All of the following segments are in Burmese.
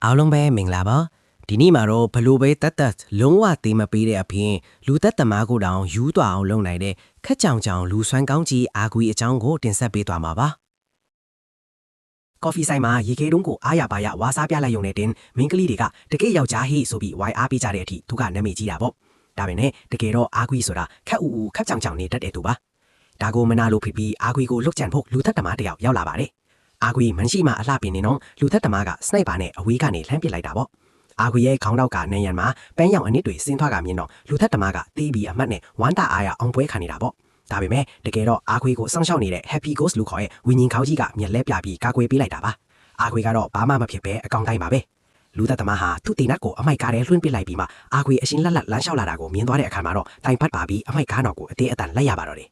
အားလုံးပဲမင်္ဂလာပါဒီနေ့မှာတော့ဘလို့ပဲတက်လုံးဝသေးမပေးတဲ့အပြင်လူသက်သမားကိုတောင်ယူသွားအောင်လုပ်နိုင်တဲ့ခက်ကြောင်ကြောင်လူဆွမ်းကောင်းကြီးအာကွီအကြောင်းကိုတင်ဆက်ပေးသွားမှာပါကော်ဖီဆိုင်မှာရေခဲတုံးကိုအားရပါရဝါစားပြလိုက်ရုံနဲ့တင်မင်းကလေးတွေကတကယ်ယောက်ျားဟိဆိုပြီးဝိုင်းအားပေးကြတဲ့အထိသူကနာမည်ကြီးတာပေါ့ဒါပဲနဲ့တကယ်တော့အာကွီဆိုတာခက်ဦးခက်ကြောင်ကြောင်နေတတ်တဲ့သူပါဒါကိုမနာလို့ဖြစ်ပြီးအာကွီကိုလွတ်ကြံဖို့လူသက်သမားတယောက်ရောက်လာပါတယ်အာကွီမန်ရှိမှအလှပင်နေတော့လူသက်သမားကစနိုက်ပါနဲ့အဝေးကနေလှမ်းပစ်လိုက်တာပေါ့အာကွီရဲ့ခေါင်းတောက်ကနေရန်မှာပန်းရောင်အနစ်တွေဆင်းသွားကမြင်တော့လူသက်သမားကတီးပြီးအမှတ်နဲ့ဝမ်းတာအားရအောင်ပွဲခံနေတာပေါ့ဒါပေမဲ့တကယ်တော့အာကွီကိုစောင့်ရှောက်နေတဲ့ Happy Ghost လူခေါ်ရဲ့ဝင်းရင်ခေါင်းကြီးကမျက်လဲပြပြီးကာကွယ်ပေးလိုက်တာပါအာကွီကတော့ဘာမှမဖြစ်ပဲအကောင်တိုင်းပါပဲလူသက်သမားဟာသူ့တင်နတ်ကိုအမိုက်ကားထဲလွှင့်ပစ်လိုက်ပြီးမှအာကွီအရှင်လက်လက်လမ်းလျှောက်လာတာကိုမြင်သွားတဲ့အခါမှာတော့တိုင်ပတ်ပါပြီးအမိုက်ကားတော်ကိုအသေးအတန်လိုက်ရပါတော့တယ်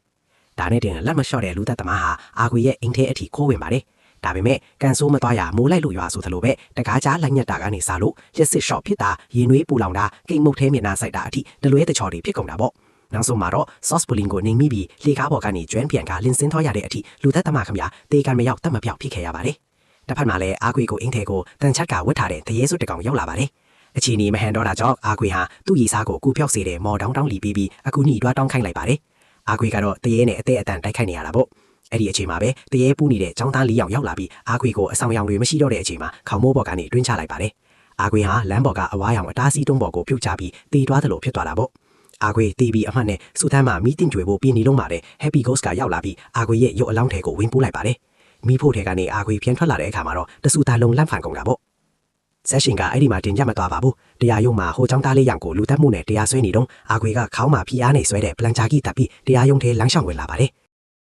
ဒါနဲ့တင်လက်မလျှော့တဲ့လူသက်သမားဟာအာကွီရဲ့အိမ်ထဲအထိခိုးဝင်ပါတယ်ဒါပေမဲ့ကန်ဆိုးမသွားရမိုးလိုက်လို့ရွာဆိုသလိုပဲတကားကြားလက်ညက်တာကနေစားလို့ရက်စစ်ရှော့ဖြစ်တာရေနွေးပူလောင်တာကိတ်မုတ်ထဲမျက်နှာဆိုင်တာအထိတလွဲတချော်တွေဖြစ်ကုန်တာပေါ့နောက်ဆုံးမှာတော့ sauce pudding ကိုနေမိပြီးလေကားပေါ်ကနေကျွမ်းပြန်ကလင်းစင်းသွားရတဲ့အထိလူသက်သမားခမရတေကန်မရောက်တတ်မပြောက်ဖြစ်ခဲ့ရပါတယ်တစ်ဖက်မှာလည်းအာကွေကိုအင်းထဲကိုတန်ချက်ကဝတ်ထားတဲ့တရေစုတကောင်ရောက်လာပါတယ်အချီနီမဟန်တော့တာကြောင့်အာကွေဟာသူ့ရီစားကိုကူပြောက်စေတဲ့မော်တောင်းတောင်းလီပြီးအကူညီတွားတောင်းခိုင်းလိုက်ပါတယ်အာကွေကတော့တရေနဲ့အသေးအတန်တိုက်ခိုက်နေရတာပေါ့အဲ့ဒီအချိန်မှာပဲတရေပူးနေတဲ့ចောင်းသား၄ယောက်ရောက်လာပြီးအာကွေကိုအဆောင်ရောင်တွေမရှိတော့တဲ့အချိန်မှာခေါင်းမိုးပေါ်ကနေတွင်းချလိုက်ပါတယ်အာကွေဟာလမ်းပေါ်ကအဝါရောင်အတားစီးတွန်းပေါ်ကိုပြုတ်ချပြီးတီးတွားသလိုဖြစ်သွားတာပေါ့အာကွေတီးပြီးအမှတ်နဲ့စူတန်းမှာမီးတင်ကြွေဖို့ပြည်နေလုံးမှာတဲ့ Happy Ghost ကရောက်လာပြီးအာကွေရဲ့ရုပ်အလောင်းထဲကိုဝင်ပိုးလိုက်ပါတယ်မီးဖို့ထဲကနေအာကွေပြန်ထွက်လာတဲ့အခါမှာတော့တဆူသားလုံးလန့်ဖန်ကုန်တာပေါ့ဆက်ရှင်ကအဲ့ဒီမှာတင်ကြမသွားပါဘူးတရားရုံးမှာဟိုចောင်းသားလေးရောင်ကိုလူတက်မှုနဲ့တရားဆွဲနေတော့အာကွေကခေါင်းမှာဖိအားနေဆွဲတဲ့ပလန်ချာကီတပ်ပြီးတရားရုံးထဲလမ်းလျှောက်ဝင်လာပါတယ်